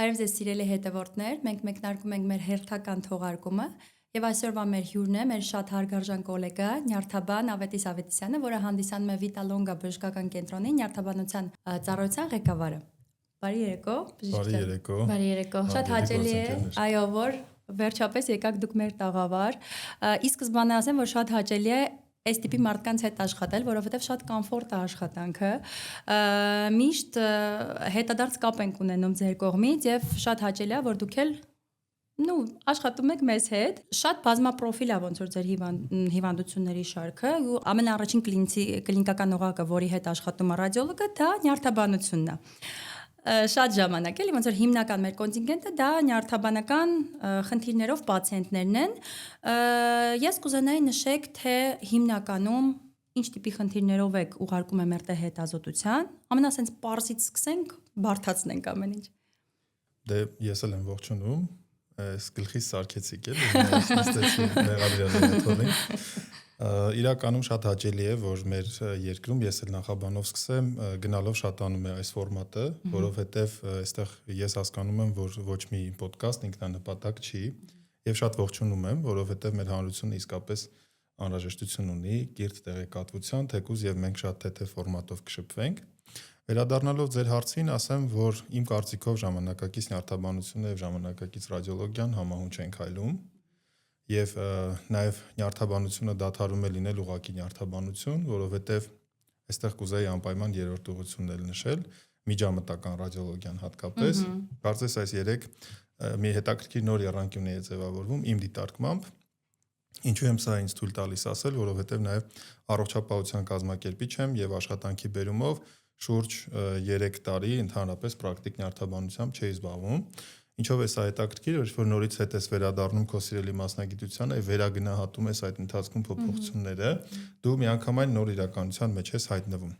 Բարև ձեզ սիրելի հետևորդներ, մենք մեկնարկում ենք մեր հերթական թողարկումը եւ այսօրվա մեր հյուրն է մեր շատ հարգարժան գոլեգա Նյարդաբան Ավետիս Ավետիսյանը, որը հանդիսանում է Վիտալոնգա բժշկական կենտրոնի նյարդաբանության ծառայության ղեկավարը։ Բարի երեկո, Բարի երեկո։ Բարի երեկո։ Շատ հաճելի է, այո, որ վերջապես եկաք դուք մեր տաղավար։ Ի սկզբանե ասեմ, որ շատ հաճելի է այս տիպի մարդկանց հետ աշխատել, որովհետև շատ կոմֆորտ է աշխատանքը։ Միշտ հետադարձ կապ ենք ունենում ձեր կողմից եւ շատ հաճելի է, որ դուք էլ աշխատում եք մեզ հետ։ Շատ բազմապրոֆիլ է ոնց որ ձեր հիվանդությունների շարքը։ Ու ամենաառաջին կլինիկական օղակը, որի հետ աշխատում է ռադիոլոգը, դա նյարդաբանությունն է։ Շատ ժամանակ էլի ոնց որ հիմնական մեր կոնտինգենտը դա նյարդաբանական խնդիրներով պացիենտներն են։ Ես կուզենայի նշեք, թե հիմնականում ինչ տիպի խնդիրներով եք ուղարկում եք մեր հետազոտության։ Ամենասենց պարզից սկսենք, բարդացնենք ամեն ինչ։ Դե ես էլ եմ ողջունում։ Այս գլխից սարքեցիք էլի, նստեցի մեղադրյալների թողին։ Իրականում շատ հաճելի է, որ մեր երկրում ես էլ նախաբանով սկսեմ, գնալով շատանում է այս ֆորմատը, որովհետև այստեղ ես հասկանում եմ, որ ոչ մի ոդկաստ ինքնանպատակ չի, եւ շատ ողջունում եմ, որովհետև մեր հանրությունը իսկապես անհրաժեշտություն ունի կիրթ տեղեկատվության, թեկուզ եւ մենք շատ թեթև ֆորմատով կշփվենք։ Վերադառնալով ձեր հարցին, ասեմ, որ իմ կարծիքով ժամանակակից նյարդաբանությունը եւ ժամանակակից ռադիոլոգիան համահունչ են քայլում։ Եվ նաև նյարդաբանությունը դադարում է լինել ուղղակի նյարդաբանություն, որովհետև այստեղ կուզեի անպայման երրորդ ուղղությունն էլ նշել, միջամտական ռադիոլոգիան հատկապես, կարծես այս երեք մի հետաքրքիր նոր եռանկյուն է ձևավորվում իմ դիտարկմամբ, ինչու եմ սա ինձ թույլ տալիս ասել, որովհետև նաև առողջապահության կազմակերպիչ եմ եւ աշխատանքի բերումով շուրջ 3 տարի ընդհանրապես պրակտիկ նյարդաբանությամբ չէի զբաղվում։ Ինչով է սա հետաքրքիր, որ նորից հետ ես վերադառնում քո սիրելի մասնագիտությանը եւ վերագնահատում ես այդ ընթացքում փոփոխությունները, դու միանգամայն նոր իրականության մեջ ես հայտնվում։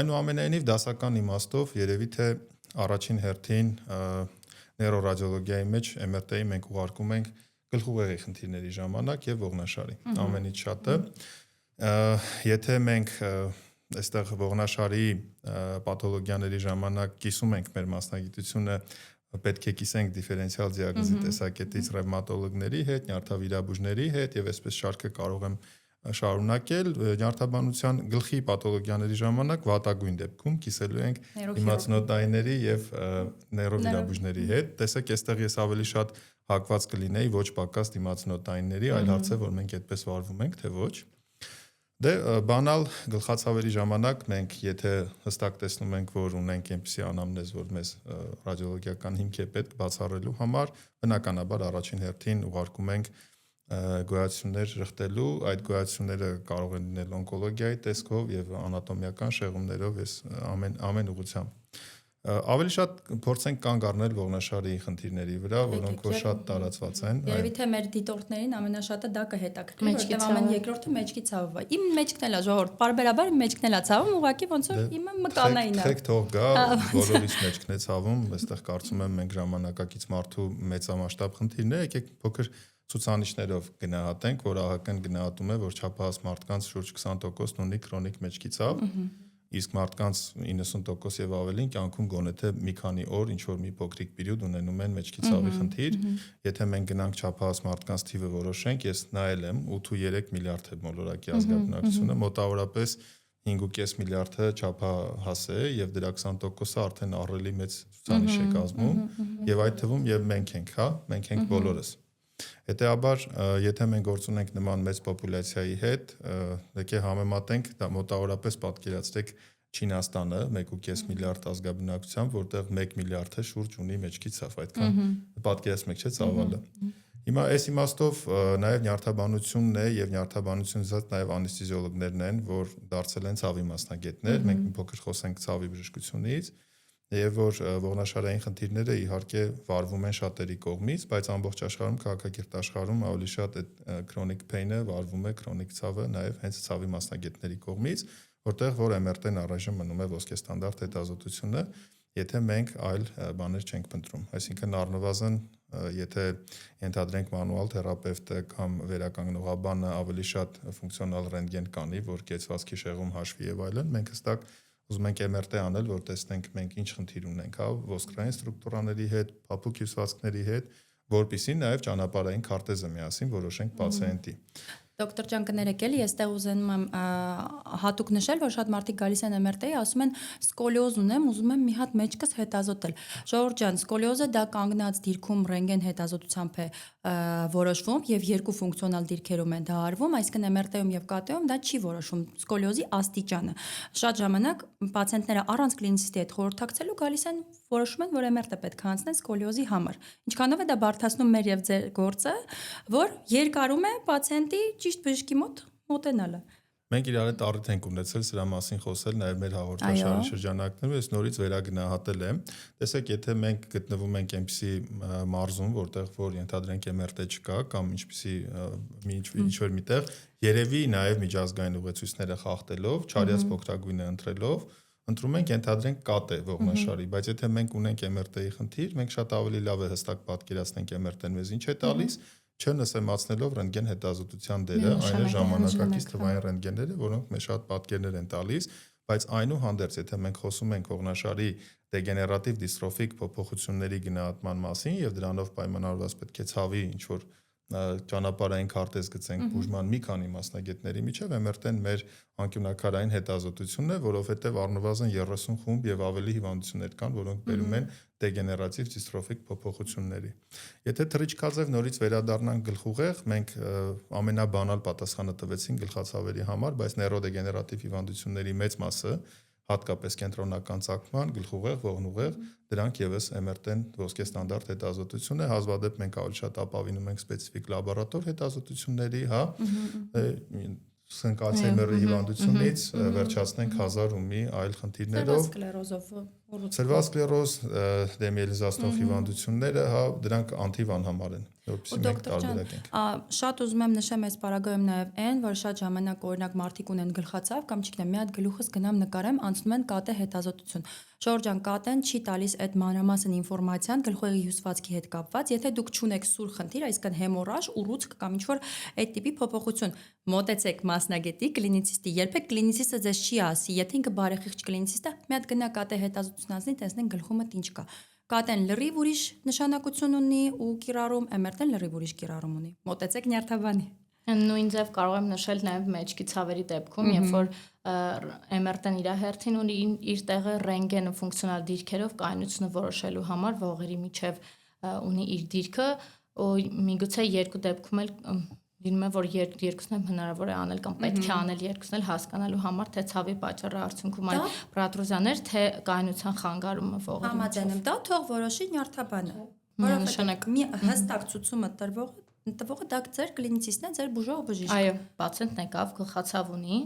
Այնուամենայնիվ դասական իմաստով երևի թե առաջին հերթին նեյրոռադիոլոգիայի մեջ MRT-ի մենք ուղարկում ենք գլխուղեղի խնդիրների ժամանակ եւ ողնաշարի։ Ամենից շատը եթե մենք այստեղ ողնաշարի պաթոլոգիաների ժամանակ կիսում ենք մեր մասնագիտությունը պետք է կիսենք դիֆերենցիալ դիագնոզի տեսակետից ռևմատոլոգների հետ, նյարդավիրաբույժների հետ եւ այսպես շարքը կարող եմ շարունակել նյարդաբանության գլխի պաթոլոգիաների ժամանակ վատագույն դեպքում կիսելու ենք իմացնոտայինների եւ նեյրովիրաբույժների հետ։ Տեսեք, այստեղ ես ավելի շատ հակված կլինեի ոչ պակաս իմացնոտայինների, այլ հարց է, որ մենք այդպես վարվում ենք, թե ոչ։ Դե բանալ գլխացավերի ժամանակ մենք եթե հստակ տեսնում ենք, որ ունենք այնպիսի անամնեզ, որ մեզ ռադիոլոգիական հիմք է պետք բացառելու համար, բնականաբար առաջին հերթին ուղարկում ենք գոյացություններ շղթելու, այդ գոյացությունները կարող են լինել օնկոլոգիայի տեսքով եւ անատոմիական շեղումներով, ամեն ուղղությամբ։ Ավելի շատ փորձենք կանգ առնել ողնաշարի խնդիրների վրա, որոնք որ շատ տարածված են։ Երևի թե մեր դիտորդներին ամենաշատը դա կհետաքրքրի, որտեղ ամեն երկրորդը մեջքի ցավով է։ Իմ մեջքն էլ է ժողովուրդ, բարբերաբար իմ մեջքն էլ է ցավում, ուղղակի ոնց որ իմը մկանային է։ Թեք թող գա, բոլորիս մեջքն է ցավում, այստեղ կարծում եմ մենք ժամանակակից մարդու մեծամասշտաբ խնդիրն է, եկեք փոքր ցուցանիշներով գնահատենք, որ ԱՀԿ-ն գնահատում է, որ չափահաս մարդկանց շուրջ 20% ունի քրոնիկ մեջքի ցավ, իսկ մարդկանց 90% եւ ավելին կյանքում գոնե թե մի քանի օր ինչ որ մի փոքրիկ պերիոդ ունենում են մեջքի ցավի խնդիր, եթե մենք գնանք չափահաս մարդկանց թիվը որոշենք, ես նայել եմ 8.3 միլիարդ է մոլորակի ազգաբնակչությունը, մոտավորապես 5.5 միլիարդը չափահաս է եւ դրա 20%-ը արդեն ահռելի մեծ ցուցանիշ է կազմում եւ այդ թվում եւ մենք ենք, հա, մենք ենք բոլորս։ Հետեւաբար, եթե մենք գործ ունենք նման մեծ պոպուլյացիայի հետ, եկե համեմատենք, դա մոտավորապես պատկերացրեք Չինաստանը 1.5 միլիարդ ազգաբնակությամբ, որտեղ 1 միլիարդը շուրջ ունի մեջքի ցավ, այդքան պատկերացնեք, չէ՞, ցավալը։ Հիմա այս իմաստով նաև նյարդաբանությունն է եւ նյարդաբանությունից հետ նաև անեսթեզիոլոգներն են, որ դարձել են ցավի մասնագետներ, մենք մի փոքր խոսենք ցավի բժշկությունից, եւ որ ողնաշարային խնդիրները իհարկե վարվում են շատերի կողմից, բայց ամբողջ աշխարհում քաղաքակիրթ աշխարհում ավելի շատ այդ chronic pain-ը վարվում է chronic ցավը նաև հենց ցավի մասնագետների կողմից, որտեղ որ MRT-ն առայժմ մնում է ոսկե ստանդարտ հետազոտությունը, եթե մենք այլ բաներ չենք փնտրում, այսինքն առնվազն եթե ենթադրենք մանուալ թերապևտը կամ վերականգնողաբանը ավելի շատ ֆունկցիոնալ ռենտգեն կանի, որ կեցվածքի շեղում հաշվի եւ այլն, մենք հստակ ուզում ենք MRT անել, որ տեսնենք մենք ինչ խնդիր ունենք, հա, ոսկրային ստրուկտուրաների հետ, փափուկ հյուսվածքների հետ, որպեսզի նաև ճանապարհային քարտեզը միասին որոշենք պացիենտի։ Դոկտոր ջան կներեք էլի, այստեղ ուզում եմ հատուկ նշել, որ շատ մարդիկ գալիս են MRT-ի, ասում են սկոլիոզ ունեմ, ուզում եմ մի հատ մեջքս հետազոտել։ Ժողովուրդ ջան, սկոլիոզը դա կանգնած դիրքում ռենտգեն հետազոտությամբ է որոշվում եւ երկու ֆունկցիոնալ դիրքերում է դա արվում, այսինքն MRT-ում եւ CT-ում դա չի որոշվում սկոլիոզի աստիճանը։ Շատ ժամանակ պացիենտները առանց կլինիսիստի հետ խորհրդակցելու գալիս են, որոշում են, որ MRT պետք է անցնեն սկոլիոզի համար։ Ինչքանով է դա բարդացնում մեր եւ ձեր գործը, որ երկարում է պացիենտի ճիշտ բժշկի մոտ մոտենալը։ Մենք իրար հետ առիթ ենք ունեցել սրա մասին խոսել նաև մեր հաղորդաշարի շրջանակներում, ես նորից վերագնահատել եմ։ Տեսեք, եթե մենք գտնվում ենք այնպիսի մարզում, որտեղ որ ենթադրենք MRT չկա կամ ինչպիսի ինչ-որ միտեղ, երևի նաև միջազգային ուղեցույցները խախտելով, չարյաց փոքրագույնը ընտրելով, ընտրում ենք ենթադրենք կատ է ողնաշարի, բայց եթե մենք ունենք MRT-ի խնդիր, մենք շատ ավելի լավ է հստակ պատկերացնենք MRT-ն մեզ ինչ է տալիս, չնսեմացնելով ռենտգեն հետազոտության դերը, այն է ժամանակակից թվային ռենտգենները, որոնք մեզ շատ պատկերներ են տալիս, բայց այնուհանդերձ, եթե մենք խոսում ենք ողնաշարի դեգեներատիվ դիստրոֆիկ փոփոխությունների գնահատման մասին եւ դրանով պայմանավորված պետք է ցավի ինչ որ ճանապարհային քարտեզ գծենք բուժման մի քանի մասնագետների միջև, MRT-ն մեր անկյունակարային հետազոտությունն է, որովհետեւ առնվազն 30 խումբ եւ ավելի հիվանդություններ կան, որոնք բերում են դեգեներատիվ դիստրոֆիկ փոփոխությունների։ Եթե թռիչքաձև նորից վերադառնանք գլխուղեղ, մենք ամենաբանալ պատասխանը տվեցին գլխացավերի համար, բայց նեյրոդեգեներատիվ հիվանդությունների մեծ մասը, հատկապես կենտրոնական ծագման, գլխուղեղ, ողնուղեղ, դրանք եւս MRT-ն ոսկե ստանդարտ հետազոտություն է, հազվադեպ մենք ավելի շատ ապավինում ենք սպეციფიկ լաբորատոր հետազոտությունների, հա, Սնկացեմերի հիվանդությունից վերջացնենք 1000 ու մի այլ խնդիրներով, ցերվալ սկլերոզ, դեմիելիզացնող հիվանդությունները, հա, դրանք անթիվ անհամար են, որովհետեւ մենք տարբերակ ենք։ Շատ ուզում եմ նշեմ այս պարագայում նաև այն, որ շատ ժամանակ օրինակ մարդիկ ունեն գլխացավ կամ չգիտեմ, մի հատ գլուխս գնամ նկարեմ, անցնում են կատե հետազոտություն։ Ժորժ ջան, կատեն չի տալիս այդ մանրամասն ինֆորմացիան գլխուղեղի հյուսվածքի հետ կապված, եթե դուք չունեք սուր խնդիր, այսինքն հեմորաժ, ուռուցք կամ ինչ-որ այդ տիպի փոփոխություն, մոտեցեք մասնագետի, կլինիցիստի, երբեք կլինիցիստը ձեզ չի ասի, եթե ինքը բարեխիղճ կլինիցիստ է, մի հատ գնա կատե հետազոտություն անցնի, տեսնենք գլխումդ ինչ կա։ Կատեն լրիվ ուրիշ նշանակություն ունի ու կիրառում, MRT-ն լրիվ ուրիշ կիրառում ունի։ Մոտեցեք նյարդաբանի։ Նույն ձև կարող եմ նշել նաև մեջքի ցավերի դեպքում, երբ որ MRT-ն իր հերթին ունի իր տեղը ռենտգենը ֆունկցիոնալ դիրքերով կայունությունը որոշելու համար ողերի միջև ունի իր դիրքը, ու միգուցե երկու դեպքում էլ լինում է, որ երկուսն էլ հնարավոր է անել կամ պետք է անել երկուսն էլ հասկանալու համար, թե ցավի պատճառը արդյունքում այն պրոտրուզիաներ, թե կայունության խանգարումը ողերի միջև։ Համաձայն եմ, դա թող որոշի նյարդաբանը, որովհետեւ մի հստակ ցուցումը տվողը դա ձեր կլինիցիստն է, ձեր բուժող բժիշկը։ Այո, պացիենտն եկավ, գլխացավ ունի,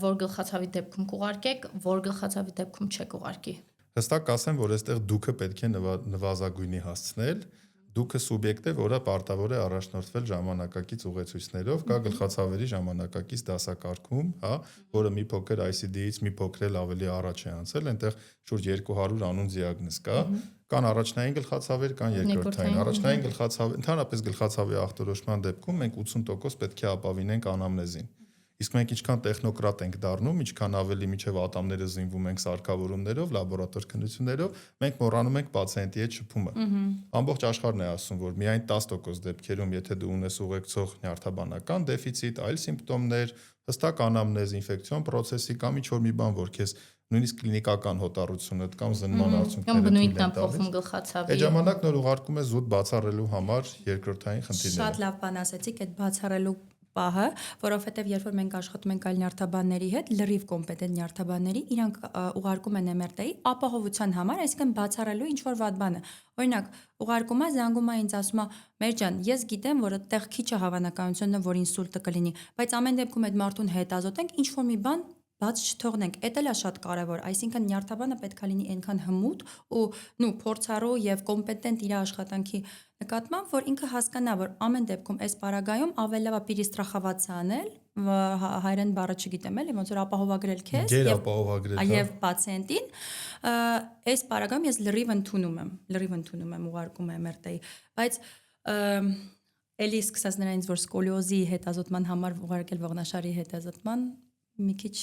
որ գլխացավի դեպքում կուղարկեք, որ գլխացավի դեպքում չեք ուղարկի։ Հստակ ասեմ, որ այստեղ դուքը պետք է նվազագույնի հասցնել, դուքը սուբյեկտ է, որը պարտավոր է առաջնորդվել ժամանակակից ուղեցույցներով, կա գլխացավերի ժամանակակից դասակարգում, հա, որը մի փոքր ICD-ից մի փոքր էլ ավելի առաջ է անցել, այնտեղ շուրջ 200 անուն դիագնոզ կա, կան առաջնային գլխացավեր, կան երկրորդային։ Առաջնային գլխացավ, ընդհանրապես գլխացավի ախտորոշման դեպքում մենք 80% պետք է ապավինենք անամնեզին։ Իսկ մենք ինչքան տեխնոկրատ ենք դառնում, ինչքան ավելի միջև ատամները զինվում ենք սարքավորումներով, լաբորատոր քննություններով, մենք մոռանում ենք պացիենտի հետ շփումը։ Ամբողջ աշխարհն է ասում, որ միայն 10% դեպքերում, եթե դու ունես ուղեկցող նյարդաբանական դեֆիցիտ, այլ սիմպտոմներ, հստակ անամնեզ, ինֆեկցիոն process-ի կամ ինչ-որ մի բան, որ քեզ նույնիսկ կլինիկական հոտառությունը կամ զննման արդյունքները բնույթն է փոխում գլխացավի։ Այդ ժամանակ նոր ուղարկում է զուտ բացառելու համար երկրորդային խնդիրները։ Շատ լավ բան ասեցիք այդ բացառելու պահը, որովհետև երբ որ մենք աշխատում ենք այլ նյարդաբանների հետ, լրիվ կոմպետենտ նյարդաբանների, իրանք ուղարկում են MRT-ի ապահովության համար, այսինքն բացառելու ինչ որ վատ բանը։ Օրինակ, ուղարկում է, զանգում է ինձ ասում է, մեր ջան, ես գիտեմ, որ այդտեղ քիչ է հավանականությունը, որ ինսուլտը կլինի, բայց ամեն դեպքում այդ մարդուն հետազոտենք, ինչ որ մի բան բաց չթողնենք, դա էլ է շատ կարևոր, այսինքն նյարդաբանը պետք է լինի այնքան հմուտ ու փորձառու եւ կոմպետենտ իր աշխատանքի նկատմամբ, որ ինքը հասկանա, որ ամեն դեպքում այս պարագայում ավելի լավ է պիրիստրախաված անել, հայերեն բառը չգիտեմ էլի, ոնց որ ապահովագրել քեզ եւ պացիենտին, այս պարագայում ես լրիվ ընդունում եմ ուղարկում MRT-ի, բայց էլի սկսած նրանից, որ սկոլիոզի հետազոտման համար ուղարկել ողնաշարի հետազոտման մի քիչ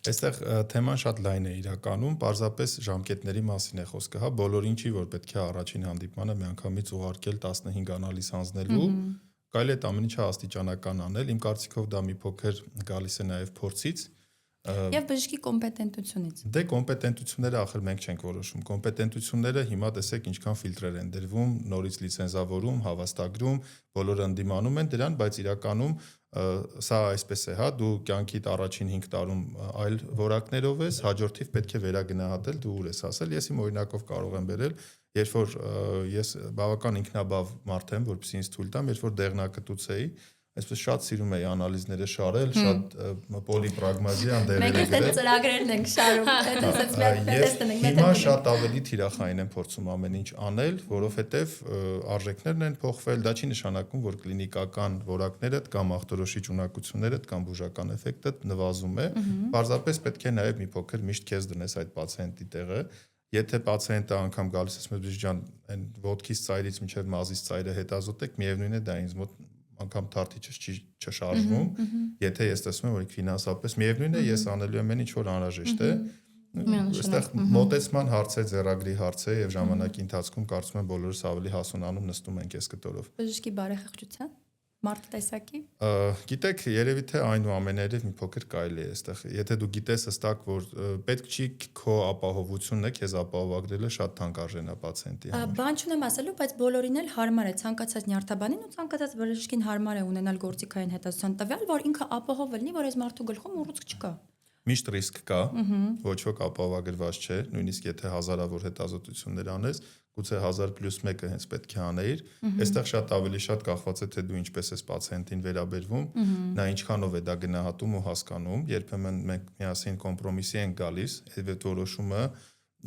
Այստեղ թեման շատ լայն է իրականում, պարզապես ժամկետների մասին է խոսքը, հա, բոլորին չի որ պետք է առաջին հանդիպմանը միանգամից ուղարկել 15 անալիզ հանձնելու, կարելի է այդ ամեն ինչը աստիճանական անել, իմ կարծիքով դա մի փոքր գալիս է նաև փորձից Եվ բժշկի կոմպետենտությունից։ Դե կոմպետենտությունները ախր մենք չենք որոշում։ Կոմպետենտությունները հիմա տեսեք ինչքան ֆիլտրեր են դրվում, նորից լիցենզավորում, հավաստագրում, բոլորը ընդդիմանում են դրան, բայց իրականում սա այսպես է, հա, դու կյանքիդ առաջին 5 տարում այլ որակներով ես, հաջորդիվ պետք է վերագնահատել, դու ուր ես ասել։ Ես իմ օրինակով կարող եմ բերել, երբ որ ես բավական ինքնաբավ մարդ եմ, որպեսզի ինձ թույլ տամ, երբ որ դեղնակտուց էի, այսպես շատ սիրում էի անալիզները շարել, շատ պոլիպրագմազիան դերերը գրել։ Մենք այստեղ ծրագրերն ենք շարում, այդպես մենք հիմա շատ ավելի թիրախային եմ փորձում ամեն ինչ անել, որովհետև արժեքներն են փոխվել, դա չի նշանակում, որ կլինիկական որակներդ կամ ախտորոշիչ ունակություններդ կամ բուժական էֆեկտը նվազում է, պարզապես պետք է նաև մի փոքր միշտ քեզ դնես այդ պացիենտի տեղը։ Եթե պացիենտը անգամ գալիս է ասում բժիշկ ջան, այն ոտքից ծայրից մինչև մազից ծայրը հետազոտեք, միևնույն է դա ինձ մոտ անգամ թարթիչս չի չշարժվում, եթե ես տեսնում եմ, որ ֆինանսապես միևնույն է, ես անելու եմ այն ինչ որ անհրաժեշտ է։ Այստեղ մոտեցման հարց է, ձեռագրի հարց է եւ ժամանակի ընթացքում կարծում եմ բոլորս ավելի հասունանում նստում ենք այս կտորով։ Բժշկի բարեխեղճության մարդ տեսակի։ Գիտեք, երևի թե այնուամենայնիվ մի փոքր կարելի է այստեղ։ Եթե դու գիտես հստակ, որ պետք չի քո ապահովությունը քեզ ապահովագրելը շատ թանկարժեն է պացիենտի համար։ Բան չունեմ ասելու, բայց բոլորին էլ հարմար է ցանկացած նյարդաբանին ու ցանկացած բժշկին հարմար է ունենալ գործիքային հետազոտության տվյալ, որ ինքը ապահով լինի, որ այս մարդու գլխում ուռուցք չկա։ Միշտ ռիսկ կա, ոչ ոք ապահովագրված չէ, նույնիսկ եթե հազարավոր հետազոտություններ անես, գուցե 1000+1-ը հենց պետք է անեիր, այստեղ շատ ավելի շատ կախված է թե դու ինչպես ես պացիենտին վերաբերվում, նա ինչքանով է դա գնահատում ու հասկանում, երբեմն մենք միասին կոմպրոմիսի ենք գալիս, այդ որոշումը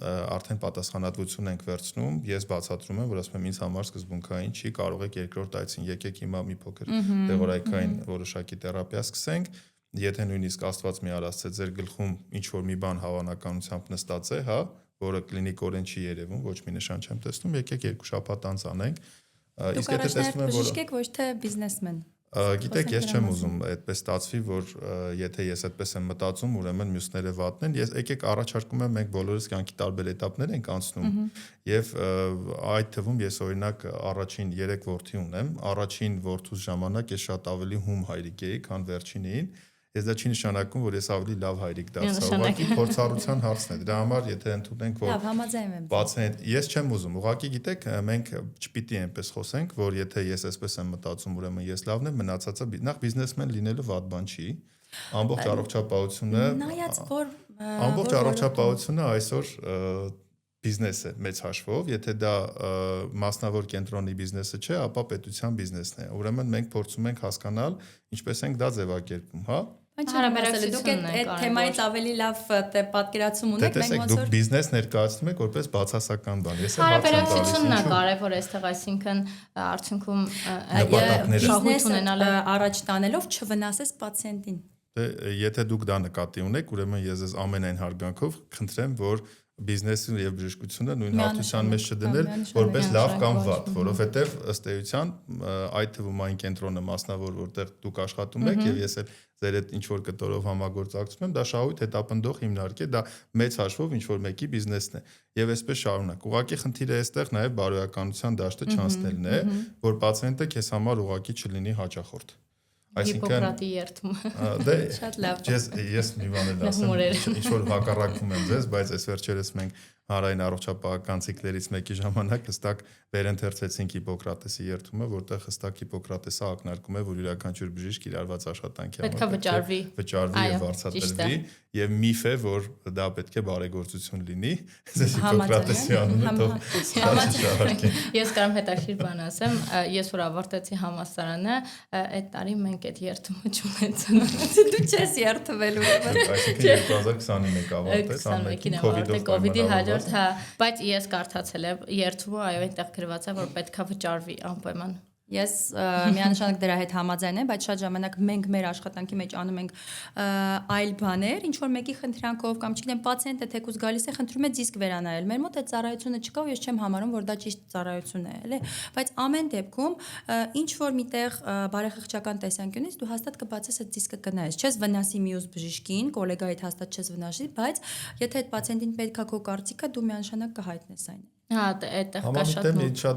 արդեն պատասխանատվություն ենք վերցնում, ես բացատրում եմ, որ ասում եմ ինձ համար սկզբունքային չի, կարող եք երկրորդ այցին եկեք հիմա մի փոքր թեորիկային որոշակի թերապիա սկսենք, եթե նույնիսկ Աստված մի արածե ձեր գլխում ինչ որ մի բան հավանականությամբ նստած է, հա, որը կլինիկորեն չի երևում, ոչ մի նշան չեմ տեսնում, եկեք 2 շաբաթ անց անենք։ Իսկ եթե տեսնում եմ, որ բժիշկ եք, ոչ թե բիզնեսմեն։ Գիտեք, ես չեմ ուզում այդպես ստացվի, որ եթե ես այդպես եմ մտածում, ուրեմն մյուսները վատն են։ Ես եկեք առաջարկում եմ մենք բոլորս կյանքի տարբեր էտապներ ենք անցնում եւ այդ թվում ես օրինակ առաջին 3 որդի ունեմ, առաջին որդուս ժամանակ ես շատ ավելի հում հայրիկ էի, քան վերջինին։ Ես դա չի նշանակում, որ ես ավելի լավ հայրիկ դարձա, ուղղակի փորձառության հարցն է։ Դրա համար եթե ընդունենք, որ պացիենտ, ես չեմ ուզում, ուղղակի գիտեք, մենք չպիտի այնպես խոսենք, որ եթե ես այսպես եմ մտածում, ուրեմն ես լավն եմ, մնացածը նախ բիզնեսմեն լինելու վատ բան չի։ Ամբողջ առողջապահությունը, նայած որ ամբողջ առողջապահությունը այսօր բիզնես է մեծ հաշվով, եթե դա մասնավոր կենտրոնի բիզնեսը չէ, ապա պետության բիզնեսն է։ Ուրեմն մենք փորձում ենք հասկանալ ինչպես ենք դա ձևակերպում, հա։ Դուք այդ թեմայից ավելի լավ պատկերացում ունեք, մենք ոնց որ դուք բիզնես ներկայացնում եք որպես բացասական բան։ Ես հարաբերությունն է կարևոր այստեղ, այսինքն արդյունքում շահույթ ունենալը առաջ տանելով չվնասես պացիենտին։ Դե եթե դուք դա նկատի ունեք, ուրեմն ես ձեզ ամենայն հարգանքով խնդրեմ, որ բիզնեսը եւ բժշկությունը նույն հարթության մեջ չդնել որպես լավ կամ վատ, որովհետեւ ըստ էության այդ թվում այն կենտրոնը մասնավոր որտեղ դուք աշխատում եք եւ ես էլ ձեր այդ ինչ որ կտորով համագործակցում եմ, դա շահույթ հետապնդող հիմնարկ է, դա մեծ հաշվով ինչ որ մեկի բիզնեսն է եւ այսպես շարունակ։ Ուղղակի խնդիրը այստեղ նաեւ բարոյականության դաշտը չանցնելն է, որ պացիենտը քեզ համար ուղղակի չլինի հաճախորդ։ Հիպոկրատի երթում։ Դե շատ լավ։ Ես մի բան էլ ասեմ, ինչ որ հակառակվում եմ ձեզ, բայց այս վերջերս մենք հանրային առողջապահական ցիկլերից մեկի ժամանակ հստակ վերընթերցեցինք Հիպոկրատեսի երթումը, որտեղ հստակ Հիպոկրատեսը ակնարկում է, որ յուրաքանչյուր բժիշկ իր արված աշխատանքի համար վճարվի եւ վարձատրվի, եւ միֆ է, որ դա պետք է բարեգործություն լինի, ձեզ Հիպոկրատեսի անունը թող շահարկեն։ Ես կարող եմ հետաքրքիր բան ասեմ, ես որ ավարտեցի համալսարանը, այդ տարի մենք այդ երթումը չունեցանք։ Դու չես երթվելու։ Այսինքն 2021 ավարտես, ամենքին COVID-ի հաջորդ, հա, բայց ես կարդացել եմ երթումը, այո, այնտեղ գրված է, որ պետքա վճարվի անպայման։ Ես միանշանակ դրա հետ համաձայն եմ, բայց շատ ժամանակ մենք մեր աշխատանքի մեջ անում ենք այլ բաներ, ինչ որ մեկի խնդրանքով կամ չգիտեմ, պացիենտը թեկուզ գալիս է, խնդրում է դիսկ վերանայել։ Մեր մոտ այդ ծառայությունը չկա ու ես չեմ համարում, որ դա ճիշտ ծառայություն է, էլի։ Բայց ամեն դեպքում ինչ որ միտեղ բարեխղճական տեսանկյունից դու հաստատ կբացես այդ դիսկը կնայես։ Չես վնասի մյուս բժիշկին, գոլեգայիդ հաստատ չես վնասի, բայց եթե այդ պացիենտին պետք է քո կարծիքը, դու միանշանակ կհայտնես այն։ Հա, այդտեղ կա շատ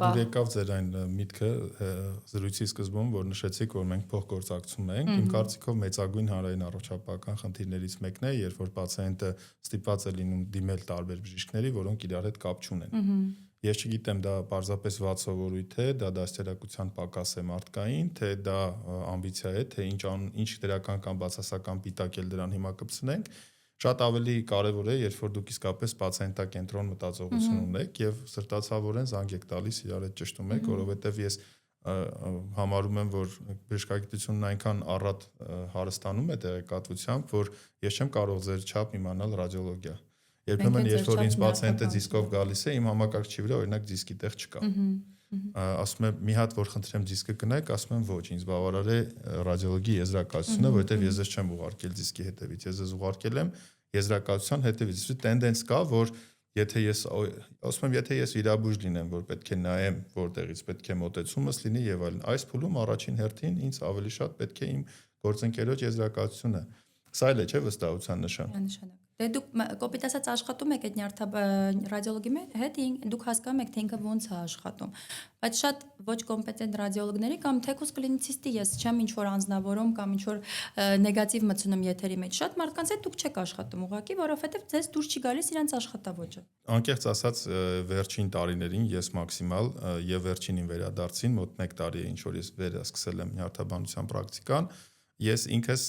դուր եկավ ձեր այն միտքը զրույցի սկզբում, որ նշեցիք, որ մենք փոխգործակցում ենք։ Իմ կարծիքով մեծագույն հանրային առողջապահական խնդիրներից մեկն է, երբ որ պացիենտը ստիպված է լինում դիմել տարբեր բժիշկների, որոնք իրար հետ կապ չունեն։ Ես չգիտեմ, դա պարզապես վատ սովորույթ է, դա դաստիարակության պակաս է մարդկային, թե դա ամբիցիա է, թե ինչ դրական կամ բացասական պիտակ էլ դրան հիմա կպցնենք։ Շատ ավելի կարևոր է, երբ որ դուք իսկապես պացիենտակենտրոն մտածողություն ունեք եւ սրտացավորեն զանգ եք տալիս իրար հետ ճշտում եք, որովհետեւ ես համարում եմ, որ բժշկագիտությունն այնքան առատ հարստանում է տեղեկատվությամբ, որ ես չեմ կարող ձեր չափ իմանալ ռադիոլոգիա։ Երբեմն երբ որ ինձ պացիենտը դիսկով գալիս է, իմ համակարգչի վրա օրինակ դիսկի տեղ չկա։ Ասում եմ մի հատ որ խնդրեմ դիսկը կնայեք, ասում եմ ոչ, ինձ բավարար է ռադիոլոգի եզրակացությունը, որովհետև ես չեմ ուղարկել դիսկի հետևից, ես ուղարկել եմ եզրակացության հետևից։ Տենդենս կա, որ եթե ես վիրաբույժ լինեմ, որ պետք է նայեմ որտեղից պետք է մոտեցումս լինի եւ այլն, այս փուլում առաջին հերթին ինձ ավելի շատ պետք է իմ գործընկերոջ եզրակացությունը։ Սա էլ է չէ վստահության նշան։ Դե դուք կոպիտ ասած աշխատում եք այդ ռադիոլոգի հետ, դուք հասկանում եք, թե ինքը ոնց է աշխատում։ Բայց շատ ոչ կոմպետենտ ռադիոլոգների կամ թեկուզ կլինիցիստի ես չեմ ինչ որ անձնավորում կամ ինչ որ նեգատիվ մտցնում եթերի մեջ։ Շատ մարդկանց հետ դուք չեք աշխատում ուղղակի, որովհետև ձեզ դուրս չի գալիս իրենց աշխատավոճը։ Անկեղծ ասած, վերջին տարիներին ես մաքսիմալ եւ վերջինին վերադարձին մոտ 1 տարի է ինչ որ ես վերսկսել եմ նյարդաբանության պրակտիկան։ Ես ինքս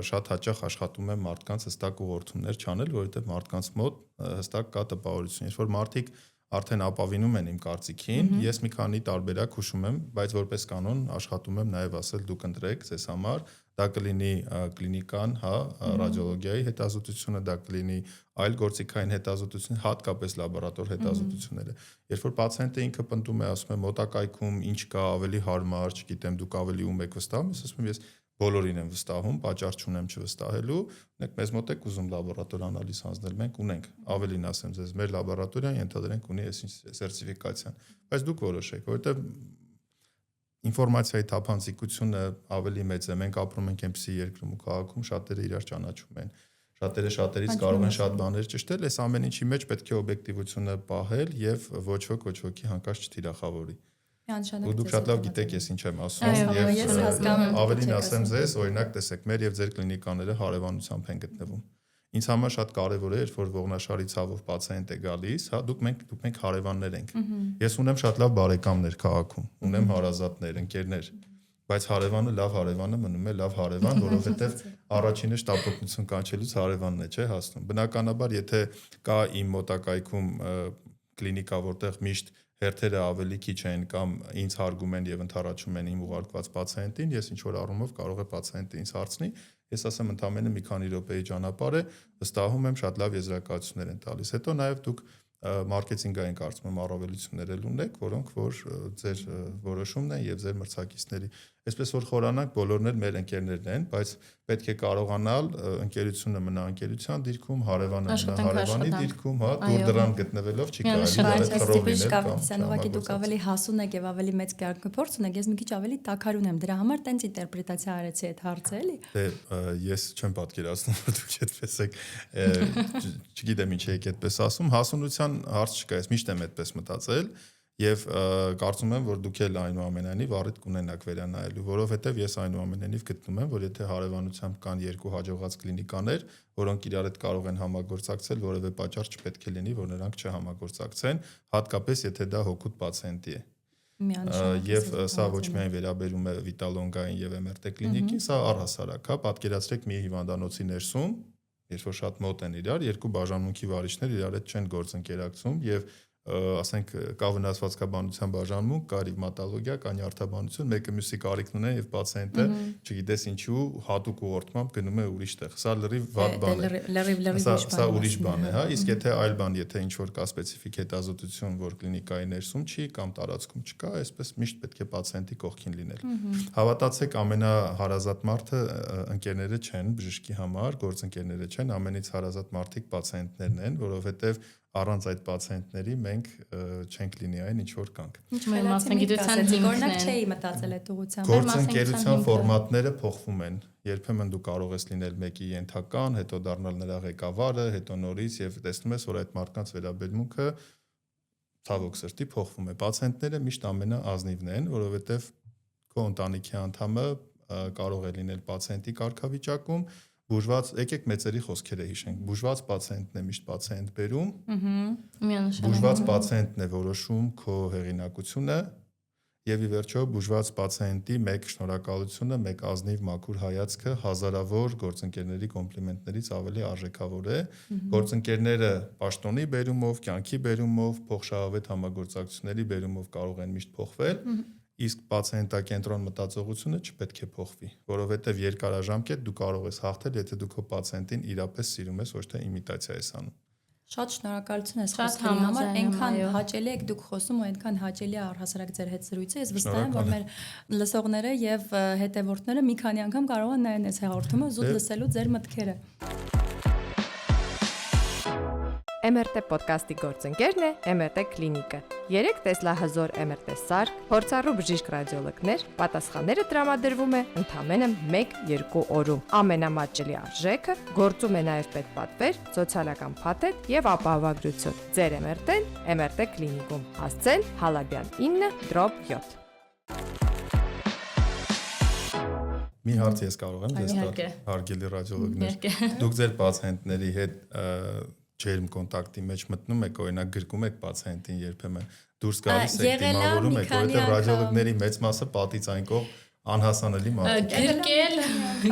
շատ հաճախ աշխատում եմ մարդկանց հստակ ուղղորդումներ չանել, որովհետև մարդկանց մոտ հստակ կա տպավորություն։ Երբ որ մարդիկ արդեն ապավինում են իմ կարծիքին, ես մի քանի տարբերակ հուշում եմ, բայց որպես կանոն աշխատում եմ նաև ասել դուք ընտրեք ձեզ համար, դա կլինի կլինիկան, հա, ռադիոլոգիայի հետազոտությունը, դա կլինի այլ գործիքային հետազոտություն, հատկապես լաբորատոր հետազոտությունները։ Երբ որ պացիենտը ինքը պնդում է, ասում է մոտակայքում ինչ կա, ավելի հարմար, չգիտեմ, դուք ավելի ում եք վստահում, ես ասում եմ ես բոլորին եմ վստահում, պատճառ չունեմ չվստահելու, ունեք մեզ մոտ եք ուզում լաբորատոր անալիզ հանձնել, մենք ունենք, ավելին ասեմ ձեզ, մեր լաբորատորիան ենթադրենք ունի այսինչ սերտիֆիկացիան, բայց դուք որոշեք, որովհետև ինֆորմացիայի թափանցիկությունը ավելի մեծ է, մենք ապրում ենք այնպիսի երկրում ու քաղաքում, շատերը իրար ճանաչում են, շատերը շատերից կարող են շատ բաներ ճշտել, այս ամեն ինչի մեջ պետք է օբյեկտիվությունը պահել եւ ոչ ոքի հանկարծ չթիրախավորի։ Ու դուք շատ լավ գիտեք ես ինչ եմ ասում եւ ավելին ասեմ ձեզ, օրինակ տեսեք, մեր եւ ձեր կլինիկաները հարևանությամբ են գտնվում։ Ինձ համար շատ կարեւոր է, երբ որ ողնաշարի ցավով պացիենտ է գալիս, հա, դուք մենք հարևաններ ենք։ Ես ունեմ շատ լավ բարեկամներ քաղաքում, ունեմ հարազատներ, ընկերներ, բայց հարևանը լավ հարևանը մնում է լավ հարևան, որովհետեւ առաջինը շտապօգնություն կանչելուց հարևանն է, չէ, հասնում։ Բնականաբար, եթե կա իմ մոտակայքում կլինիկա, որտեղ միշտ հերթերը ավելի քիչ են կամ ինձ հարգում են եւ ընդառաջում են իմ ուղարկված պացիենտին, ես ինչ որ առումով կարող է պացիենտը ինձ հարցնի, ես ասեմ ընդամենը մի քանի րոպեի ճանապարհ է, վստահում եմ շատ լավ եզրակացություններ են տալիս։ Հետո նաեւ դուք մարքեթինգային կարծում եմ առավելություններ էլ ունեք, որոնք որ ձեր որոշումն են եւ ձեր մրցակիցների։ Այսպես որ խորանանք բոլորներ մեր ընկերներն են, բայց պետք է կարողանալ ընկերությունը մնա ընկերության դիրքում, հարևանը մնա հարևանի դիրքում, հա, դուր դրան գտնվելով չի կարելի ուղղակի դուք ավելի հասուն եք եւ ավելի մեծ կարգափորձ ունեք, ես մի քիչ ավելի տաքարուն եմ, դրա համար տենց ինտերպրետացիա արեցի այդ հարցը, էլի։ Դե ես չեմ պատկերացնում, որ դուք այդպես եք, չգիտեմ ինչ եք այդպես ասում, հասունության հարց չկա, ես միշտ եմ այդպես մտածել եւ կարծում եմ, որ դուք էլ այնուամենայնիվ առիթ կունենաք վերանայելու, որովհետեւ ես այնուամենայնիվ գտնում եմ, որ եթե հարևանությամբ կան երկու հաջողած կլինիկաներ, որոնք իրար հետ կարող են համագործակցել, որևէ պատճառ չպետք է լինի, որ նրանք չհամագործակցեն, հատկապես եթե դա հոգուտ պացիենտի է։ Եվ սա ոչ միայն վերաբերում է վիտալոնգային եւ MRT կլինիկին, սա առհասարակ, հա, պատկերացրեք մի հիվանդանոցի ներսում, երբ որ շատ մոտ են իրար, երկու բաժանմունքի վարիչներ իրար հետ չեն գործընկերակցում եւ ասենք կա վնասվածքաբանության բաժանմունք, կա ռևմատոլոգիա, կա նյարդաբանություն, մեկը մյուսի կարիքն ունեն եւ պացիենտը, չգիտես ինչու, հատուկ ուղղորդմամբ գնում է ուրիշ տեղ։ Սա լրիվ վատ բան է։ Սա ուրիշ բան է, հա, իսկ եթե այլ բան, եթե ինչ որ կա սպეციფიկ հետազոտություն, որ կլինիկայի ներսում չի կամ տարածքում չկա, այսպես միշտ պետք է պացիենտի կողքին լինել։ Հավատացեք, ամենահարազատ մարդը ընկերները չեն բժշկի համար, գործընկերները չեն, ամենից հարազատ մարդիկ պացիենտներն են, որովհետեւ առանց այդ պացիենտների մենք չենք լինի այն ինչ որ կանք։ Մեր մասնագիտության օրինակ չէի մտածել այդ ուղղությամբ։ Գործընկերության ֆորմատները փոխվում են։ Երբեմն դու կարող ես լինել մեկի ենթական, հետո դառնալ նրա ղեկավարը, հետո նորից եւ տեսնում ես, որ այդ մարդկանց վերաբերմունքը ցավոք սրտի փոխվում է։ Պացիենտները միշտ ամենաազնիվն են, որովհետեւ քո ընտանիքի անդամը կարող է լինել պացիենտի կարգավիճակում, բուժված, եկեք մեծերի խոսքերը հիշենք, բուժված պացիենտն է միշտ պացիենտ բերում, բուժված պացիենտն է որոշում քո հեղինակությունը եւ ի վերջո բուժված պացիենտի մեկ շնորհակալությունը, մեկ ազնիվ մաքուր հայացքը հազարավոր գործընկերների կոմպլիմենտներից ավելի արժեքավոր է։ Գործընկերները պաշտոնի բերումով, կյանքի բերումով, փոխշահավետ համագործակցությունների բերումով կարող են միշտ փոխվել, իսկ պացիենտակենտրոն մտածողությունը չպետք է փոխվի, որովհետեւ երկարաժամկետ դու կարող ես հաղթել, եթե դու քո պացիենտին իրապես սիրում ես, ոչ թե իմիտացիա ես անում։ Շատ շնորհակալություն ես խոսքերի համար, այնքան հաճելի եք դուք խոսում ու այնքան հաճելի է առհասարակ ձեր հետ զրույցը։ Ես վստահ եմ, որ մեր լսողները եւ հետեւորդները մի քանի անգամ կարող են նայեն այս հաղորդումը զուտ լսելու ձեր մտքերը։ MRT ոդկասթի գործընկերն է MRT Կլինիկը։ 3 տեսլահզոր MRT սարք, փորձառու բժիշկ ռադիոլոգներ, պատասխանները տրամադրվում է ընդամենը 1-2 օրում։ Ամենամատչելի արժեքը գործում է նաև պետպատվեր, սոցիալական փաթեթ եւ ապահովագրություն։ Ձեր MRT-ն MRT Կլինիկում։ Հասցեն Հալաբյան 9/7։ Մի հարց ես կարող եմ ձեզ տալ, հարգելի ռադիոլոգներ։ Դուք ձեր պացիենտների հետ ջերմ կոնտակտի մեջ մտնում եք, օրինակ գրկում եք պացիենտին երբեմն դուրս գալիս եք, դիմավորում եք, որովհետև ռադիոլոգների մեծ մասը պատից այն կողմ անհասանելի մարդիկ են։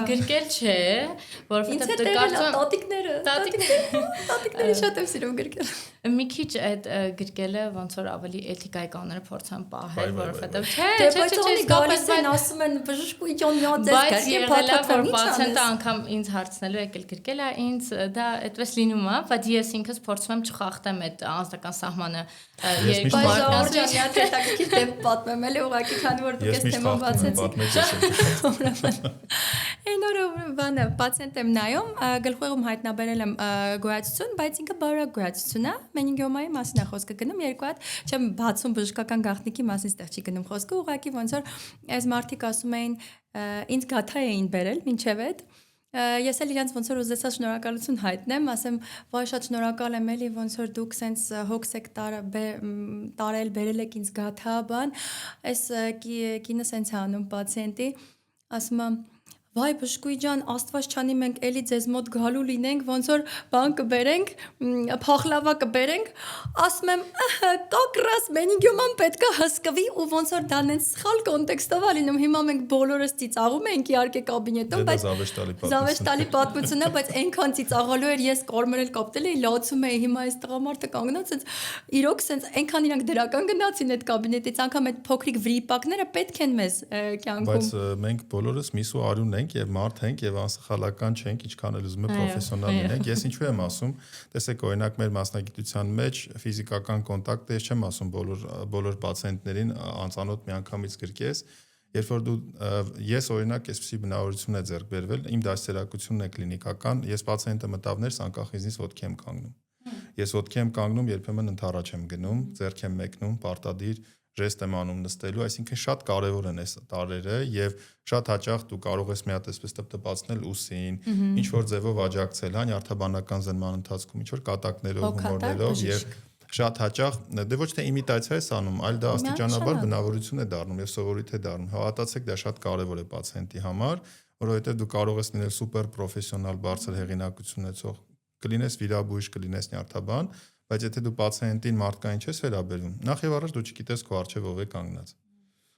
Գրկել չէ, որովհետև դե կարծում տատիկները շատ եմ սիրում գրկել։ Մի քիչ այդ գրկելը ոնց որ ավելի էթիկայի կանոնները փորձան պահել, որովհետև չէ, գալիս են ասում են բժշկույթյոն նյաձես գրկել, փաթաթվի պացիենտը անգամ ինձ հարցնելու եկել գրկել է, ինձ դա այդպես լինում է, բայց ես ինքս փորձում եմ չխախտեմ այդ անձնական սահմանը երկու մարդկանց հետաքրքիր դեպք պատմեմ, էլի ուղղակի քանի որ դուք այս թեման բացեցիք։ Այն օրը բանը պացիենտ եմ նայում, գլխուղում հայտնաբերել եմ գոյացություն, բայց ինքը բարակ գոյացություն է, մենինգիոմայի մասին է խոսքը գնում, երկու հատ չեմ բացում բժշկական գաղտնիքի մասին, ստեղ չի գնում խոսքը, ուղղակի ոնց որ այս մարդիկ ասում էին, ինձ գաթա էին բերել մինչև այդ Ես էլ իրանց ոնց որ ուզեցա շնորհակալություն հայտնեմ, ասեմ, վայ շատ շնորհակալ եմ էլի ոնց որ դուք սենց հոգս եք տարել, բերել եք ինձ գաթա, բան, այս կինը սենց է անում պացիենտի, ասում եմ Վայ բժշկուի ջան, Աստված չանի մենք էլի ձեզ մոտ գալու լինենք, ոնց որ բան կբերենք, փախլավա կբերենք, ասում եմ, կակրաս մենինգյոման պետքա հսկվի ու ոնց որ դա նենց սխալ կոնտեքստով է լինում, հիմա մենք բոլորս ծիծաղում ենք իհարկե կաբինետում, բայց զավեշտալի պատմություն է, բայց այնքան ծիծաղալու էր, ես կարմրել կապտել էի, լացում էի, հիմա այս տղամարդը կանգնած սենց իրոք սենց այնքան իրանք դրական գնացին այդ կաբինետից, անգամ այդ փոքրիկ վրիպակները պետք են մեզ կյանքում։ Բայց մենք բոլորս միս ու արուն ենք եւ մարդ ենք եւ անսխալական չենք, ինչքան էլ ուզում եք պրոֆեսիոնալ լինենք։ Ես ինչու եմ ասում, տեսեք օրինակ մեր մասնագիտության մեջ ֆիզիկական կոնտակտը, ես չեմ ասում բոլոր պացիենտներին անծանոթ միանգամից գրկես, երբ որ դու ես օրինակ այսպեսի բնավորություն է ձեռք բերվել, իմ դասերակցությունն է կլինիկական, ես պացիենտը մտավներս անկախ ինձնից ոտքի եմ կանգնում։ Ես ոտքի եմ կանգնում, երբեմն ընդառաջ եմ գնում, ձեռք եմ մեկնում, պարտադիր ժեստ եմ անում նստելու, այսինքն շատ կարևոր են այս տարերը եւ շատ հաճախ դու կարող ես մի հատ այսպես տպտպացնել ուսին, ինչ որ ձևով աջակցել, հա, նյարդաբանական զնման ընթացքում, ինչ որ կատակներով, հումորներով եւ շատ հաճախ դե ոչ թե իմիտացիա ես անում, այլ դա աստիճանաբար բնավորություն է դառնում եւ սովորույթ է դառնում։ Հավատացեք, դա շատ կարևոր է պացիենտի համար, որովհետեւ դու կարող ես լինել սուպեր պրոֆեսիոնալ, բարձր հեղինակություն ունեցող, կլինես վիրաբույժ, կլինես նյարդաբան, բայց եթե դու պացիենտին մարդկային չես վերաբերվում, նախ եւ առաջ դու չգիտես քո առջև ով է կանգնած։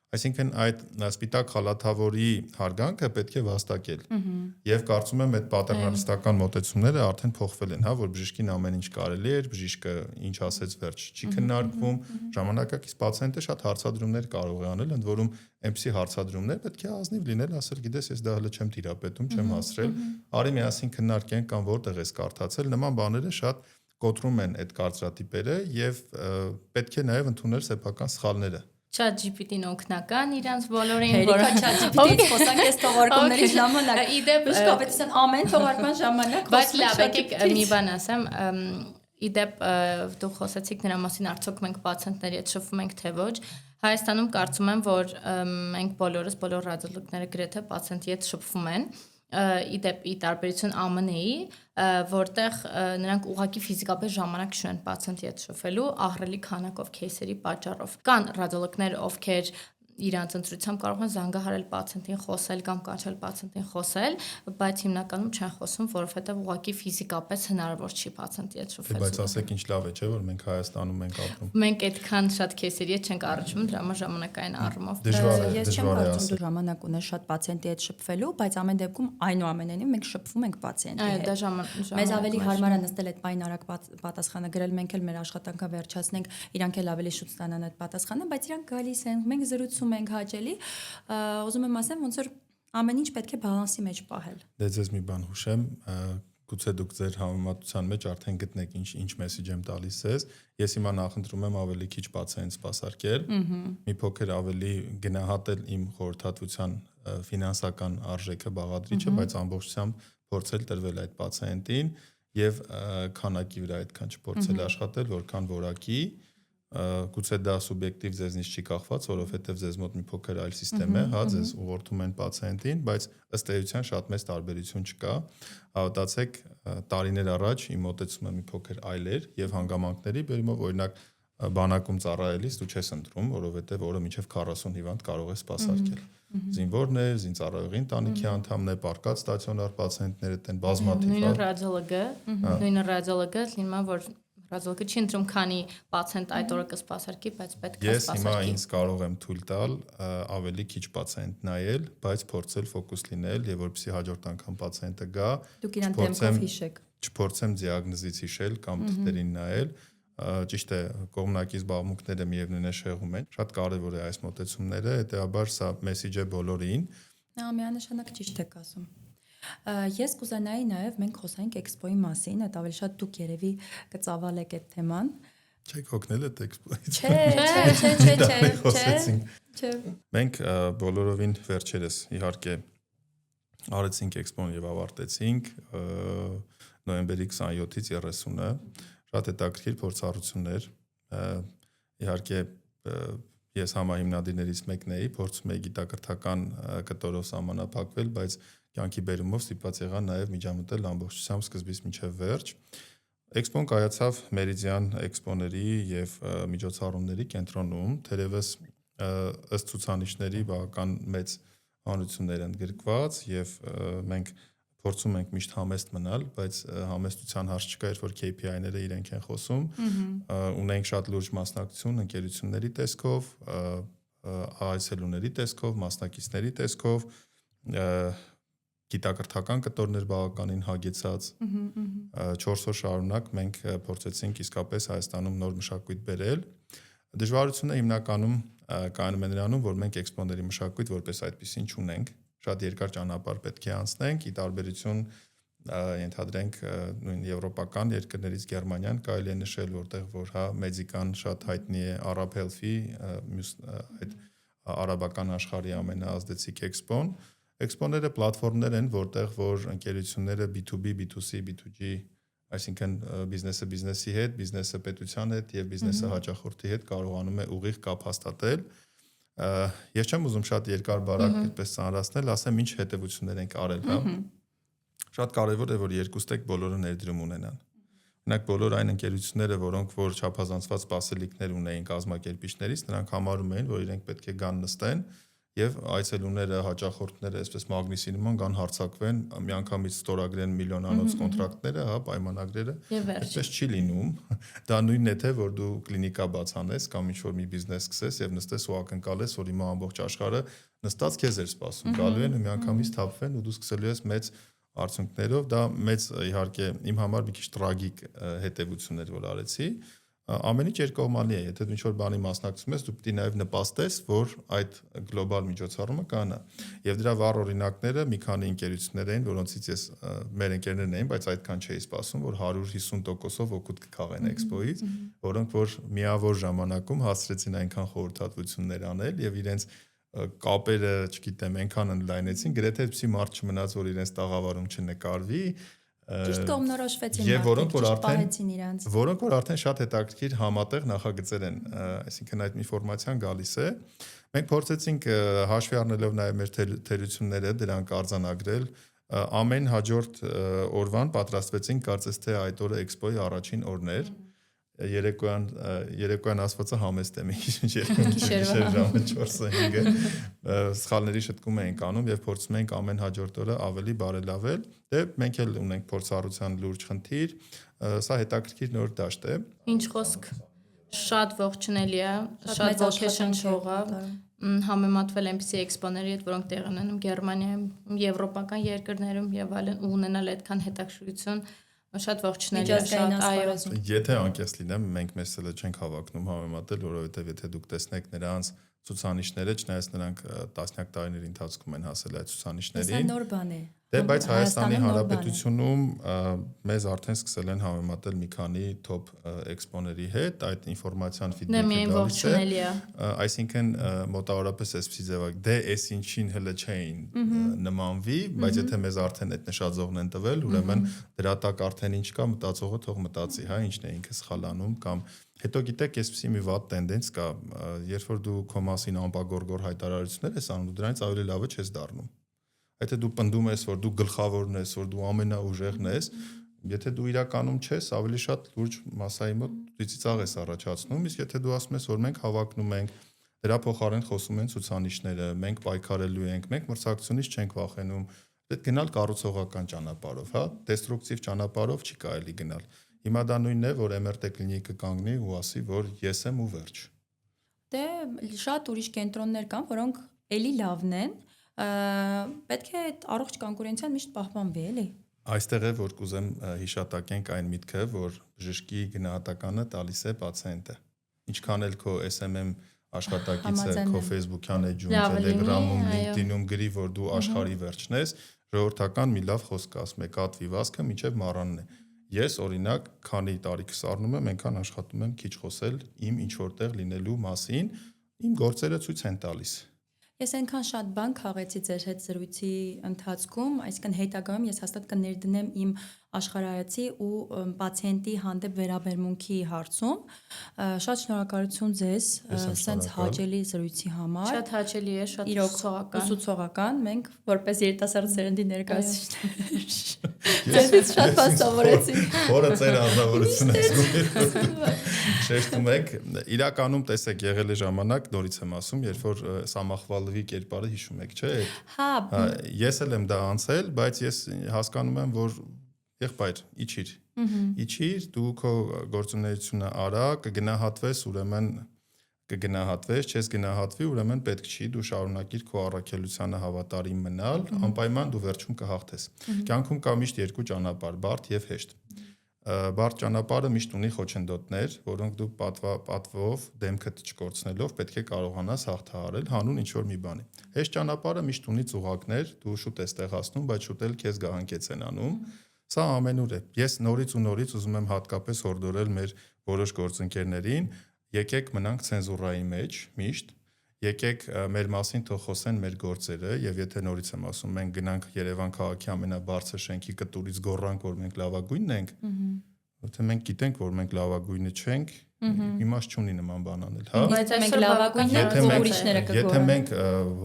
Այսինքն այդ սպիտակ խալաթավորի հարգանքը պետք է վաստակել։ Եվ կարծում եմ այդ պատերնալիստական մոտեցումները արդեն փոխվել են, հա, որ բժիշկին ամեն ինչ կարելի էր, բժիշկը ինչ ասեց վերջ չի քննարկվում, ժամանակակից պացիենտը շատ հարցադրումներ կարող է անել, ընդ որում այնպիսի հարցադրումներ պետք է ազնիվ լինել, ասել, գիտես, ես դա հələ չեմ տիրապետում, չեմ հասրել, արի միասին քննարկենք կամ որտեղ ես կարդացել, նման բաները շատ կոտրում են այդ կարծրատիպերը եւ պետք է նաեւ ընդունել սեփական սխալները։ ChatGPT-ն օգնական իրանց բոլորին, որ ChatGPT-ից խոսանք այս թողարկումների ժամանակ։ Իդեպ Բժշկապետության ամեն թողարկման ժամանակ բայց լավ, եկեք մի բան ասեմ, իդեպ դուք խոսեցիք նրա մասին, արդյոք մենք պացիենտների հետ շփվում ենք թե ոչ։ Հայաստանում կարծում եմ, որ մենք բոլոր ռադիոլոգները գրեթե պացիենտի հետ շփվում են։ Իդեպ ի տարբերություն ԱՄՆ-ի, որտեղ նրանք ուղղակի ֆիզիկապես ժամանակ չունեն պացիենտի հետ շփվելու ահռելի քանակով кейսերի պատճառով։ Կան ռադիոլոգներ, ովքեր իրանց ընտրությամբ կարող են զանգահարել պացիենտին խոսել կամ կանչել պացիենտին խոսել, բայց հիմնականում չեն խոսում, որովհետև ուղղակի ֆիզիկապես հնարավոր չի պացիենտի հետ շփվել։ Բայց ասեք ինչ լավ է, չէ՞ որ մենք Հայաստանում ենք ապրում։ Մենք այդքան շատ кейսերի հետ չենք առնչվում, դրա համար ժամանակային առումով։ Ես չեմ կարծում դու ժամանակ ունես շատ պացիենտի հետ շփվելու, բայց ամեն դեպքում այնուամենայնիվ մենք շփվում ենք պացիենտի հետ։ Դա ժամանակ Մեզ ավելի հարմար է նստել այդ պայն արագ պատասխանը գրել, մենք էլ մեր աշխատանքը վերջացնենք, իրանք էլ ավելի շուտ ստանան այդ պատասխանը, բայց իրանք գալիս են, մենք զրուցում ենք հաճելի, ուզում եմ ասեմ, ոնց որ ամեն ինչ պետք է բալանսի մեջ պահել։ Դե ձեզ մի բան հուշեմ, գուցե դուք ձեր համեմատության մեջ արդեն գտնեք ինչ մեսեջ եմ տալիս ես։ Ես հիմա նախընտրում եմ ավելի քիչ պացիենտ սպասարկել, մի փոքր ավելի գնահատել իմ խորհրդատվության ֆինանսական արժեքը բաղադրիչը, բայց ամբողջությամբ փորձել տրվել այդ պացիենտին եւ քանակի վրա այդքան չփորձել աշխատել, որքան որակի գուցե դա սուբյեկտիվ ձեզնից չի կախված, որովհետև ձեզ մոտ մի փոքր այլ համակարգ է, հա, ձեզ ուղղորդում են պացիենտին, բայց ըստ էության շատ մեծ տարբերություն չկա։ Հավատացեք, տարիներ առաջ իմ մոտեցումը մի փոքր այլ էր եւ հանգամանքների բերումով, օրինակ, բանակում ծառայելիս դու չես ընտրում, որովհետև օրը մինչև 40 հիվանդ կարող ես սպասարկել։ Զինվորներ, զինծառայողի ընտանիքի անդամներ, պարկած ստացիոնար պացիենտները տեն բազմաթիվ։ Նույնը ռադիոլոգը լինում որ ռադիոլոգը չի ընտրում քանի պացիենտ այդ օրը կսպասարկի, բայց պետք է սպասարկի։ Ես հիմա ինձ կարող եմ թույլ տալ ավելի քիչ պացիենտ նայել, բայց փորձել ֆոկուս լինել եւ որպեսզի հաջորդ անգամ պացիենտը գա, դուք իրան դեմքով հիշեք։ Չփորձեմ դիագնոզից հիշել կամ թղթերին նայել, ճիշտ է, կողմնակի զբաղմունքները միևնույն է շեղում են։ Շատ կարեւոր է այս մոտեցումները, հետեւաբար սա մեսեջ է բոլորին։ Միանշանակ ճիշտ եք ասում։ Ես կուզենայի նաև մենք խոսանք էքսպոյի մասին, այդ ավելի շատ դուք երևի կծավալեք այդ թեման։ Չեք հոգնել այդ էքսպոյից։ Չէ։ Մենք բոլորովին վերջերս իհարկե արեցինք էքսպոն եւ ավարտեցինք նոյեմբերի 27-ից 30-ը, շատ հետաքրքիր փորձառություններ։ Իհարկե ես համահիմնադիրներից մեկն էի, փորձում էի գիտակրթական կտորով սահմանափակվել, բայց կյանքի բերումով ստիպված եղա նաև միջամտել ամբողջությամբ սկզբից մինչև վերջ։ Էքսպոն կայացավ Մերիդիան էքսպոների եւ միջոցառումների կենտրոնում, թերևս ըստ ցուցանիշների բավական մեծ հանրություններ են գրկված եւ մենք փորձում ենք միշտ համեստ մնալ, բայց համեստության հարց չկա, երբ որ KPI-ները իրենք են խոսում, ունենք շատ լուրջ մասնակցություն ընկերությունների տեսքով, այցելուների տեսքով, մասնակիցների տեսքով, գիտակրթական կտորներ բավականին հագեցած 4 օր շարունակ մենք փորձեցինք իսկապես Հայաստանում նոր մշակույթ բերել։ Դժվարությունը հիմնականում կայանում է նրանում, որ մենք էքսպոների մշակույթ որպես այդպեսին չունենք։ Շատ երկար ճանապարհ պետք է անցնենք, ի տարբերություն ենթադրենք նույն եվրոպական երկրներից Գերմանիան կարելի է նշել, որտեղ որ հա մեդիկան շատ հայտնի է Arab Health-ի, այդ արաբական աշխարհի ամենաազդեցիկ էքսպոն։ Էքսպոները պլատֆորմներ են, որտեղ որ ընկերությունները B2B, B2C, B2G, այսինքն բիզնեսը բիզնեսի հետ, բիզնեսը պետության հետ եւ բիզնեսը հաճախորդի հետ կարողանում է ուղիղ կապ հաստատել։ Ես չեմ ուզում շատ երկար-բարակ այդպես ծանրացնել, ասեմ ինչ հետևություններ ենք արել, հա։ Շատ կարևոր է, որ երկուստեք բոլորը ներդրում ունենան։ Օրինակ բոլոր այն ընկերությունները, որոնք որ չափազանցված սպասելիքներ ունեին կազմակերպիչներից, նրանք համարում էին, որ իրենք պետք է գան նստեն եւ այցելուները, հաճախորդները, այսպես մագնիսի նման կան հարցակվեն, միանգամից ստորագրեն միլիոնանոց կոնտրակտները, հա, պայմանագրերը, այդպես չի լինում։ Դա նույնն է թե որ դու կլինիկա բաց անես կամ ինչ-որ մի բիզնես սկսես եւ նստես ու ակնկալես, որ հիմա ամբողջ աշխարհը նստած քեզ էր սպասում, գալու են ու միանգամից թափվեն ու դու սկսելու ես մեծ արդյունքներով, դա մեծ իհարկե իմ համար մի քիչ տրագիկ հետևություն էր, որ արեցի։ Ամեն ինչ երկկողմանի է, եթե դու ինչ-որ բանի մասնակցում ես, դու պետք է նաև նպաստես, որ այդ գլոբալ միջոցառումը կանա։ Եվ դրա վառ օրինակները մի քանի ընկերություններ էին, որոնցից ես մեր ընկերներն էին, բայց այդքան չէի սպասում, որ 150%-ով օգուտ կքաղեն էքսպոից, որոնք որ միավոր ժամանակում հասցրեցին այնքան խորհրդատվություններ անել եւ իրենց կապերը, չգիտեմ, այնքան ընդլայնեցին, գրեթե այդպիսի մարդ չմնաց, որ իրենց տաղավարում չնկարվի։ Ճիշտ կողմնորոշվեցին եւ որոնք որ իրենց արդեն շատ հետաքրքիր համատեղ նախագծեր են, այսինքն այդ ինֆորմացիան գալիս է։ Մենք փորձեցինք հաշվի առնելով նաեւ մեր թերությունները դրանք արձանագրել, ամեն հաջորդ օրվան պատրաստվեցինք կարծես թե այդ օրը էքսպոյի առաջին օրներ։ Երեկոյան ասվածը համեստ է մի քիչ գիշեր ժամը 4-5-ը սխալների շտկում էինք անում եւ փորձում էինք ամեն հաջորդ օրը ավելի բարելավել։ Դե մենք էլ ունենք փորձառության լուրջ խնդիր, սա հետաքրքիր նոր դաշտ է։ Ինչ խոսք, շատ ողջունելի է, շատ ոգեշնչող է համեմատվել այնպիսի էքսպոների հետ, որոնք տեղ են ունենում Գերմանիայում, եվրոպական երկրներում եւ այլն, ու ունենալ այդքան հետաքրքրություն շատ ողջունելի է, շատ այո։ Եթե անկես լինեմ, մենք մեզ էլ չենք հավակնում համեմատել, որովհետև եթե դուք տեսնեք նրանց ցուցանիշները, չնայած նրանք տասնյակ տարիների ընթացքում են հասել այդ ցուցանիշներին։ Դա նոր բան է։ Դե բայց Հայաստանի Հանրապետությունում մեզ արդեն սկսել են համեմատել մի քանի top էքսպոների հետ, այդ ինֆորմացիան ֆիդբեքը գալիս է։ Այսինքն մոտավորապես այսպեսի ձևակ, դե էս ինչին հələ չէին նմանվի, բայց եթե մեզ արդեն այդ նշաձողն են տվել, ուրեմն դրա տակ արդեն ինչ կա, մտածողը թող մտածի, հա, ինչն է ինքը սխալանում կամ հետո գիտեք, այսպեսի մի վատ տենդենս կա, երբ որ դու քո մասին ամպագորգոր հայտարարություններ ես անում, դրանից ավելի լավը չես դառնում։ Եթե դու պնդում ես, որ դու գլխավորն ես, որ դու ամենաուժեղն ես, եթե դու իրականում չես, ավելի շատ լուրջ մասայի մոտ ծիծաղ ես առաջացնում, իսկ եթե դու ասում ես, որ մենք հավակնում ենք, դրա փոխարեն խոսում են ցուցանիշները, մենք պայքարելու ենք, մենք մրցակցությունից չենք վախենում, պետք գնալ կառուցողական ճանապարհով, հա, դեստրուկտիվ ճանապարհով չի կարելի գնալ։ Հիմա դա նույնն է, որ MRT կլինիկը կանգնի ու ասի, որ ես եմ ու վերջ։ Դե շատ ուրիշ կենտրոններ կան, որոնք էլի լավն են, պետք է այդ առողջ կոնկուրենցիան միշտ պահպանվի, էլի։ Այստեղ է որ կուզեմ հիշատակենք այն միտքը, որ բժշկի գնահատականը տալիս է պացիենտը։ Ինչքան էլ քո SMM աշխատակիցը քո Facebook-յան էջում, Telegram-ում, LinkedIn-ում գրի, որ դու աշխարհի վերջն ես, ժողովրդական մի լավ խոսք ասում է, կաթ վիվասկը մինչև մառանն է։ Ես օրինակ, քանի տարիքս առնում եմ, այնքան աշխատում եմ քիչ խոսել իմ ինչ որտեղ լինելու մասին, իմ գործերը ցույց են տալիս։ Ես այնքան շատ բան քաղեցի ձեր հետ զրույցի ընթացքում, այսինքն հետագայում ես հաստատ կներդնեմ իմ աշխարհայացի ու պացիենտի հանդեպ վերաբերմունքի հարցում։ Շատ շնորհակալություն ձեզ սենց հաճելի զրույցի համար։ Շատ հաճելի է, շատ ուսուցողական։ Մենք որպես երիտասարդ սերնդի ներկայացուցիչներ ձեզից շատ բան սովորեցի։ Որը ձեր անձնավորությունը շեշտում եք, իրականում տեսեք եղել է ժամանակ, նորից եմ ասում, երբ որ Սամախվալովի կերպարը հիշում եք, չէ՞։ Հա, ես էլ եմ դա անցել, բայց ես հասկանում եմ, որ եղբայր, իջիր, դու քո գործունեությունը արա, կգնահատվես, ուրեմն կգնահատվես, չես գնահատվի, ուրեմն պետք չի, դու շարունակիր քո առաքելությանը հավատարիմ մնալ, անպայման դու վերջում կհաղթես։ Կյանքում կա միշտ երկու ճանապարհ, բարդ եւ հեշտ։ Բարդ ճանապարհը միշտ ունի խոչընդոտներ, որոնք դու պատվով դեմքդ չկորցնելով պետք է կարողանաս հաղթահարել հանուն ինչ որ մի բանի։ Հեշտ ճանապարհը միշտ ունի ծուղակներ, դու շուտ ես տեղացնում, բայց շուտ էլ քեզ գահանքեց են անում։ Սա ամենուր է։ Ես նորից ու նորից ուզում եմ հատկապես հորդորել մեր որոշ գործընկերներին, եկեք մնանք ցենզուրայի մեջ միշտ, եկեք մեր մասին թող խոսեն մեր գործերը, եւ եթե նորից եմ ասում, մենք գնանք Երևան քաղաքի ամենաբարձր շենքի կտուրից գոռանք, որ մենք լավագույնն ենք, որտեղ մենք գիտենք, որ մենք լավագույնը չենք, իմաստ չունի նման բան անել, հա։ Բայց Մենք այսօր լավագույնն բավական ենք, ուրիշները Եթե կգոհեն։ մենք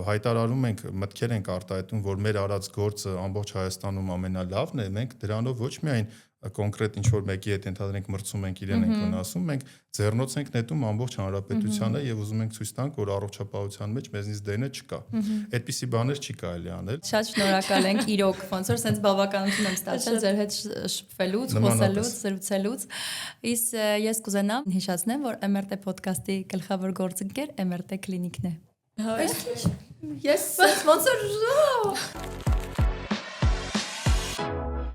հայտարարում ենք, մտքեր ենք արտահայտում, որ մեր արած գործը ամբողջ Հայաստանում ամենալավն է, մենք դրանով ոչ միայն կոնկրետ ինչ որ մեկի հետ ընդհանրենք մրցում ենք, իրեն ենք վնասում, մենք ձեռնոց ենք նետում ամբողջ հանրապետությանը եւ ուզում ենք ցույց տանք, որ առողջապահության մեջ մեզնից դենը չկա։ Այդպիսի բաներ չի կարելի անել։ Շատ շնորհակալ ենք իրոք, ոնց որ sense բավականություն եմ ստացել ձեր հետ շփվելուց, խոսելուց, զրուցելուց։ Իսկ ես կուզենամ հիշեցնեմ, որ MRT podcast-ի գլխավոր գործընկեր MRT կլինիկն է։ Ես ոնց որ